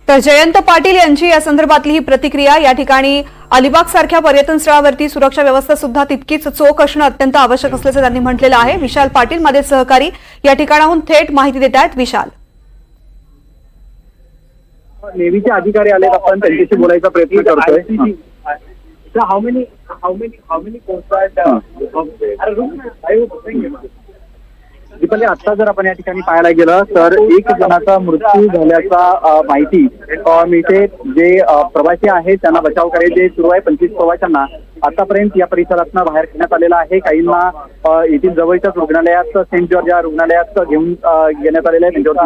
तर जयंत पाटील यांची या संदर्भातली ही प्रतिक्रिया। या ठिकाणी अलिबाग सारख्या पर्यटन स्थळावरती सुरक्षा व्यवस्था सुद्धा तितकीच चोख असणं अत्यंत आवश्यक असल्याचं त्यांनी म्हटलेलं आहे। विशाल पाटील माझे सहकारी या ठिकाणाहून थेट माहिती देत आहेत। विशाल, नेव्हीचे अधिकारी आले, आपण त्यांच्याशी बोलायचा प्रयत्न करतोय। हाऊ मेनी दीपाली, आता जर आपण या ठिकाणी पाहायला गेलं तर एक जणाचा मृत्यू झाल्याचा माहिती मिळते। जे प्रवासी आहेत त्यांना बचाव कार्य जे सुरू आहे, 25 प्रवाशांना आतापर्यंत या परिसरातून बाहेर काढण्यात आलेला आहे। काहींना येथील जवळच्याच रुग्णालयात सेंट जॉर्ज या रुग्णालयात घेऊन घेण्यात आलेले आहे, त्यांच्यावरती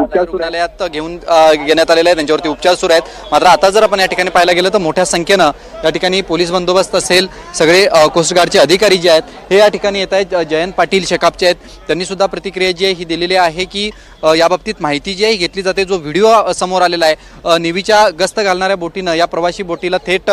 उपचार सुरू आहेत। मात्र आता जर आपण या ठिकाणी पाहायला गेलं तर मोठ्या संख्येनं या ठिकाणी पोलीस बंदोबस्त असेल, सगळे कोस्टगार्डचे अधिकारी जे आहेत हे या ठिकाणी येत आहेत। जयंत पाटील शेकापचे आहेत, त्यांनी सुद्धा प्रतिक्रिया जी आहे ही दिलेली आहे की याबाबतीत माहिती जी आहे घेतली जाते। जो व्हिडिओ समोर आलेला आहे, नेव्हीच्या गस्त घालणाऱ्या बोटीनं या प्रवासी बोटीला थेट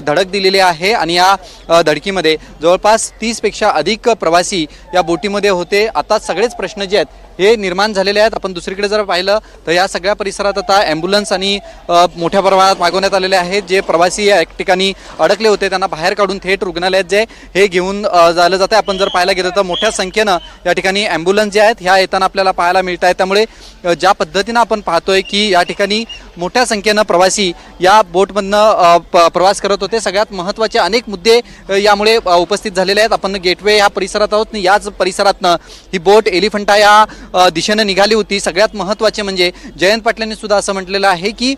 धडक दिलेली आहे आणि या धडकीमध्ये जवळपास 30 पेक्षा अधिक प्रवासी या बोटीमध्ये होते। आता सगळेच प्रश्न जे आहेत हे निर्माण झालेले आहेत। आपण दुसरीकडे जर पाहिलं तर या सगळ्या परिसरात आता ॲम्ब्युलन्स आणि मोठ्या प्रमाणात मागवण्यात आलेले आहेत। जे प्रवासी या ठिकाणी अडकले होते त्यांना बाहेर काढून थेट रुग्णालयात जे हे घेऊन जालं जातं। आपण जर पाहायला गेलं तर मोठ्या संख्येनं या ठिकाणी ॲम्ब्युलन्स जे आहेत ह्या येताना आपल्याला पाहायला मिळत आहेत। त्यामुळे ज्या पद्धतीनं आपण पाहतोय की या ठिकाणी मोठ्या संख्येनं प्रवासी या बोटमधनं प्रवास करत होते। सगळ्यात महत्त्वाचे अनेक मुद्दे यामुळे उपस्थित झालेले आहेत। आपण गेटवे या परिसरात आहोत, याच परिसरातनं ही बोट एलिफंटा या दिशेनं निघाली होती। सगळ्यात महत्त्वाचे म्हणजे जयंत पाटलांनी सुद्धा असं म्हटलेलं आहे की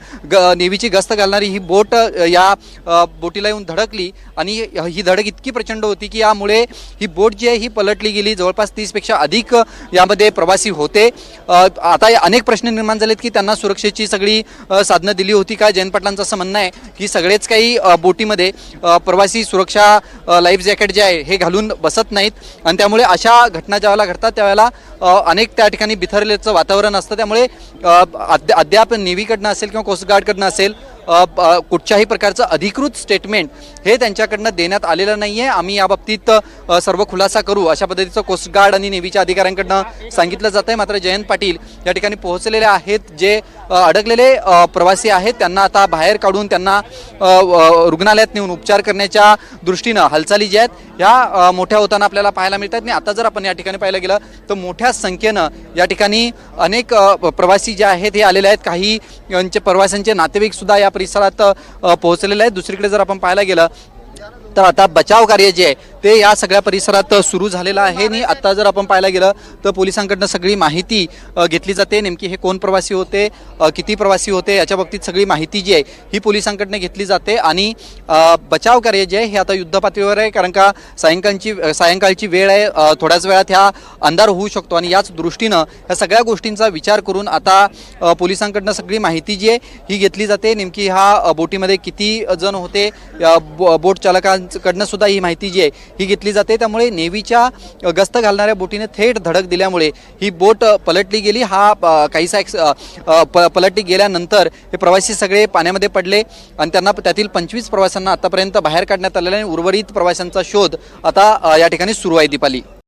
नेव्हीची गस्त घालणारी ही बोट या बोटीला येऊन धडकली आणि ही धडक इतकी प्रचंड होती की यामुळे ही बोट जी आहे ही पलटली गेली। जवळपास 30 पेक्षा अधिक यामध्ये प्रवासी होते। आता अनेक प्रश्न निर्माण झालेत की त्यांना सुरक्षेची सगळी साधनं दिली होती का? जयंत पाटलांचं असं म्हणणं आहे की सगळेच काही बोटीमध्ये प्रवासी सुरक्षा लाईफ जॅकेट जे आहे हे घालून बसत नाहीत आणि त्यामुळे अशा घटना ज्यावेळेला घडतात त्यावेळेला अनेक त्या ठिकाणी बिथरलेचं वातावरण असतं। त्यामुळे अद्याप नेव्हीकडनं असेल किंवा कोस्टगार्डकडनं असेल कुठच्याही प्रकारचं अधिकृत स्टेटमेंट हे त्यांच्याकडनं देण्यात आलेलं नाही आहे। आम्ही याबाबतीत सर्व खुलासा करू अशा पद्धतीचं कोस्टगार्ड आणि नेव्हीच्या अधिकाऱ्यांकडनं सांगितलं जात आहे। मात्र जयंत पाटील या ठिकाणी पोहोचलेले आहेत। जे अडकलेले प्रवासी आहेत त्यांना आता बाहेर काढून त्यांना रुग्णालयात नेऊन उपचार करण्याच्या दृष्टीनं हालचाली ज्या आहेत ह्या मोठ्या होताना आपल्याला पाहायला मिळतात। आणि आता जर आपण या ठिकाणी पाहायला गेलं तर मोठ्या संख्येनं या ठिकाणी अनेक प्रवासी जे आहेत हे आलेले आहेत। काही यांचे प्रवाशांचे नातेवाईक सुद्धा या परिसरात पोहोचलेले आहेत। दुसरीकडे जर आपण पाहायला गेलं तर आता बचाव कार्य जे आहे ते या सगळ्या परिसरात सुरू झालेलं आहे। आणि आता जर आपण पाहायला गेलं तर पोलिसांकडनं सगळी माहिती घेतली जाते। नेमकी हे कोण प्रवासी होते, किती प्रवासी होते याच्या बाबतीत सगळी माहिती जी आहे ही पोलिसांकडनं घेतली जाते। आणि बचाव कार्य जे आहे हे आता युद्धपातळीवर आहे, कारण का सायंकाळची वेळ आहे, थोड्याच वेळात ह्या अंधार होऊ शकतो आणि याच दृष्टीनं या सगळ्या गोष्टींचा विचार करून आता पोलिसांकडनं सगळी माहिती जी आहे ही घेतली जाते। नेमकी ह्या बोटीमध्ये किती जण होते, बोट चालकांकडनं सुद्धा ही माहिती जी आहे ही घेतली जाते। त्यामुळे नेव्हीच्या गस्त घालणाऱ्या बोटीने थेट धडक दिल्यामुळे ही बोट पलटली गेली। हा काहीसा पलटली गेल्यानंतर हे प्रवासी सगळे पाण्यामध्ये पडले आणि त्यांना त्यातील 25 प्रवाशांना आतापर्यंत बाहेर काढण्यात आलेला आहे। उर्वरित प्रवाशांचा शोध आता या ठिकाणी सुरू आहे। दीपाली।